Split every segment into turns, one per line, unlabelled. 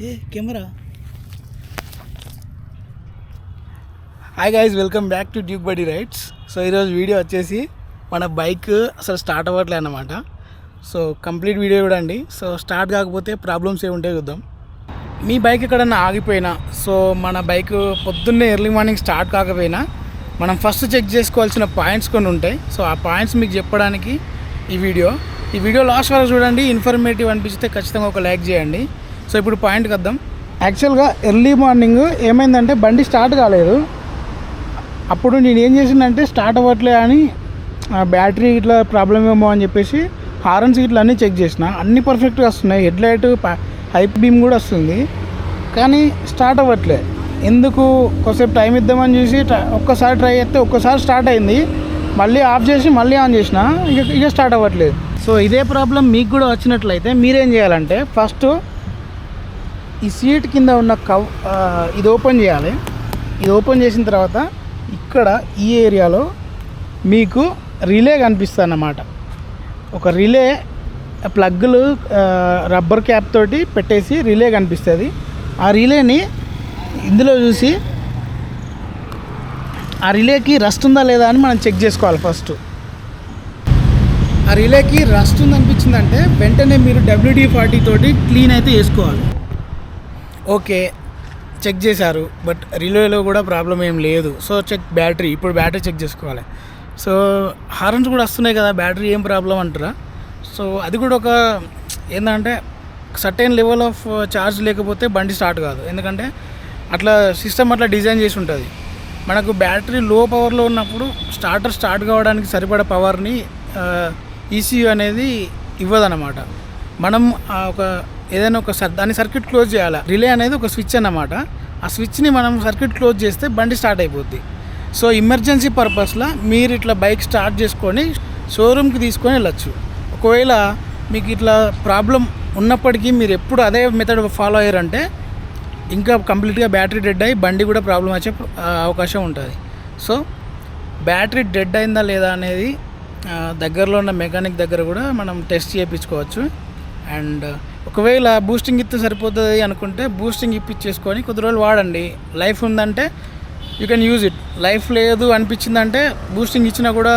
A camera. Hi guys, welcome back to Duke Buddy Rides. So ఈరోజు video వచ్చేసి మన bike అసలు start అవ్వట్లే అన్నమాట. సో కంప్లీట్ వీడియో చూడండి. సో స్టార్ట్ కాకపోతే ప్రాబ్లమ్స్ ఏముంటాయో చూద్దాం. మీ బైక్ ఎక్కడన్నా ఆగిపోయినా, సో మన బైక్ పొద్దున్నే ఎర్లీ మార్నింగ్ స్టార్ట్ కాకపోయినా మనం ఫస్ట్ చెక్ చేసుకోవాల్సిన పాయింట్స్ కొన్ని ఉంటాయి. సో ఆ పాయింట్స్ మీకు చెప్పడానికి ఈ వీడియో లాస్ట్ వరకు చూడండి. ఇన్ఫర్మేటివ్ అనిపిస్తే ఖచ్చితంగా ఒక లైక్ చేయండి. సో ఇప్పుడు పాయింట్కి వద్దాం. యాక్చువల్గా ఎర్లీ మార్నింగ్ ఏమైందంటే బండి స్టార్ట్ కాలేదు. అప్పుడు నేను ఏం చేసిందంటే స్టార్ట్ అవ్వట్లే అని బ్యాటరీ ఇట్లా ప్రాబ్లం ఏమో అని చెప్పేసి హారన్స్ ఇట్లా అన్నీ చెక్ చేసిన. అన్నీ పర్ఫెక్ట్గా వస్తున్నాయి. హెడ్ లైట్ హైప్ బీమ్ కూడా వస్తుంది, కానీ స్టార్ట్ అవ్వట్లే. ఎందుకు కొద్దిసేపు టైం ఇద్దామని చూసి ఒక్కసారి ట్రై చేస్తే ఒక్కసారి స్టార్ట్ అయింది. మళ్ళీ ఆఫ్ చేసి మళ్ళీ ఆన్ చేసిన, ఇక స్టార్ట్ అవ్వట్లేదు. సో ఇదే ప్రాబ్లం మీకు కూడా వచ్చినట్లయితే మీరేం చేయాలంటే ఫస్ట్ ఈ సీట్ కింద ఉన్న ఇది ఓపెన్ చేయాలి. ఇది ఓపెన్ చేసిన తర్వాత ఇక్కడ ఈ ఏరియాలో మీకు రిలే కనిపిస్తుంది అన్నమాట. ఒక రిలే ప్లగ్లు రబ్బర్ క్యాప్ తోటి పెట్టేసి రిలే కనిపిస్తుంది. ఆ రిలేని ఇందులో చూసి ఆ రిలేకి రస్ట్ ఉందా లేదా అని మనం చెక్ చేసుకోవాలి. ఫస్ట్ ఆ రిలేకి రస్ట్ ఉందనిపించిందంటే వెంటనే మీరు WD-40 తోటి క్లీన్ అయితే చేసుకోవాలి. ఓకే, చెక్ చేశారు, బట్ రిలేలో కూడా ప్రాబ్లం ఏం లేదు. సో ఇప్పుడు బ్యాటరీ చెక్ చేసుకోవాలి. సో హార్న్స్ కూడా వస్తున్నాయి కదా, బ్యాటరీ ఏం ప్రాబ్లం అంటారా? సో అది కూడా ఒక ఏంటంటే సర్టెన్ లెవెల్ ఆఫ్ ఛార్జ్ లేకపోతే బండి స్టార్ట్ కాదు. ఎందుకంటే అట్లా సిస్టమ్ అట్లా డిజైన్ చేసి ఉంటుంది. మనకు బ్యాటరీ లో పవర్లో ఉన్నప్పుడు స్టార్ట్ కావడానికి సరిపడా పవర్ని ECU అనేది ఇవ్వదన్నమాట. మనం ఏదైనా దాని సర్క్యూట్ క్లోజ్ చేయాలి. రిలే అనేది ఒక స్విచ్ అన్నమాట. ఆ స్విచ్ని మనం సర్క్యూట్ క్లోజ్ చేస్తే బండి స్టార్ట్ అయిపోద్ది. సో ఎమర్జెన్సీ పర్పస్లో మీరు ఇట్లా బైక్ స్టార్ట్ చేసుకొని షోరూమ్కి తీసుకొని వెళ్ళచ్చు. ఒకవేళ మీకు ఇట్లా ప్రాబ్లం ఉన్నప్పటికీ మీరు ఎప్పుడు అదే మెథడ్ ఫాలో అయ్యారంటే ఇంకా కంప్లీట్గా బ్యాటరీ డెడ్ అయ్యి బండి కూడా ప్రాబ్లం వచ్చే అవకాశం ఉంటుంది. సో బ్యాటరీ డెడ్ అయిందా లేదా అనేది దగ్గరలో ఉన్న మెకానిక్ దగ్గర కూడా మనం టెస్ట్ చేయించుకోవచ్చు. అండ్ ఒకవేళ బూస్టింగ్ ఇస్తే సరిపోతుంది అనుకుంటే బూస్టింగ్ ఇప్పించేసుకొని కొద్ది రోజులు వాడండి. లైఫ్ ఉందంటే you can use it. Life లేదు అనిపించిందంటే బూస్టింగ్ ఇచ్చినా కూడా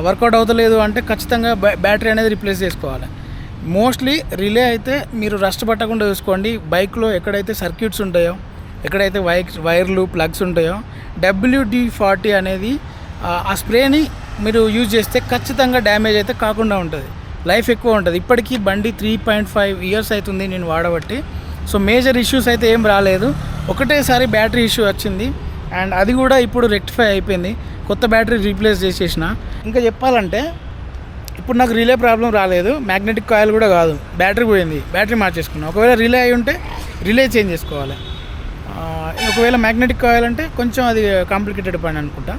వర్కౌట్ అవుతలేదు అంటే ఖచ్చితంగా బ్యాటరీ అనేది రీప్లేస్ చేసుకోవాలి. మోస్ట్లీ రిలే అయితే మీరు రస్ట్ పట్టకుండా చూసుకోండి. బైక్లో ఎక్కడైతే సర్క్యూట్స్ ఉంటాయో, ఎక్కడైతే వైర్లు ప్లగ్స్ ఉంటాయో WD-40 అనేది ఆ స్ప్రేని మీరు యూజ్ చేస్తే ఖచ్చితంగా డ్యామేజ్ అయితే కాకుండా ఉంటుంది. లైఫ్ ఎక్కువ ఉంటుంది. ఇప్పటికీ బండి 3.5 ఇయర్స్ అవుతుంది నేను వాడబట్టి. సో మేజర్ ఇష్యూస్ అయితే ఏం రాలేదు. ఒకటేసారి బ్యాటరీ ఇష్యూ వచ్చింది, అండ్ అది కూడా ఇప్పుడు రెక్టిఫై అయిపోయింది. కొత్త బ్యాటరీ రీప్లేస్ చేసేసిన. ఇంకా చెప్పాలంటే ఇప్పుడు నాకు రిలే ప్రాబ్లం రాలేదు, మ్యాగ్నెటిక్ కాయిల్ కూడా కాదు, బ్యాటరీ పోయింది, బ్యాటరీ మార్చేసుకున్నాను. ఒకవేళ రిలే అయి ఉంటే రిలే చేంజ్ చేసుకోవాలి. ఒకవేళ మ్యాగ్నెటిక్ కాయిల్ అంటే కొంచెం అది కాంప్లికేటెడ్ పని అనుకుంటా.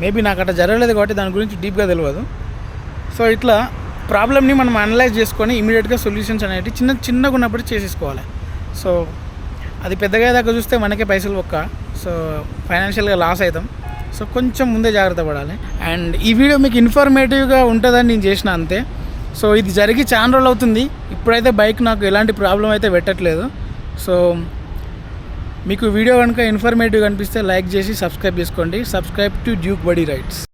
మేబీ నాకు అట్లా జరగలేదు కాబట్టి దాని గురించి డీప్గా తెలియదు. సో ఇట్లా ప్రాబ్లమ్ని మనం అనలైజ్ చేసుకొని ఇమీడియట్గా సొల్యూషన్స్ అనేవి చిన్నగా ఉన్నప్పుడు చేసేసుకోవాలి. సో అది పెద్దగా దాకా చూస్తే మనకే పైసలు ఒక్క. సో ఫైనాన్షియల్గా లాస్ అవుతాం. సో కొంచెం ముందే జాగ్రత్త పడాలి. అండ్ ఈ వీడియో మీకు ఇన్ఫర్మేటివ్గా ఉంటుందని నేను చేసిన అంతే. సో ఇది జరిగి చాలా రోజులు అవుతుంది. ఇప్పుడైతే బైక్ నాకు ఎలాంటి ప్రాబ్లం అయితే పెట్టట్లేదు. సో మీకు వీడియో కనుక ఇన్ఫర్మేటివ్గా అనిపిస్తే లైక్ చేసి సబ్స్క్రైబ్ చేసుకోండి. Subscribe to Duke Buddy rides.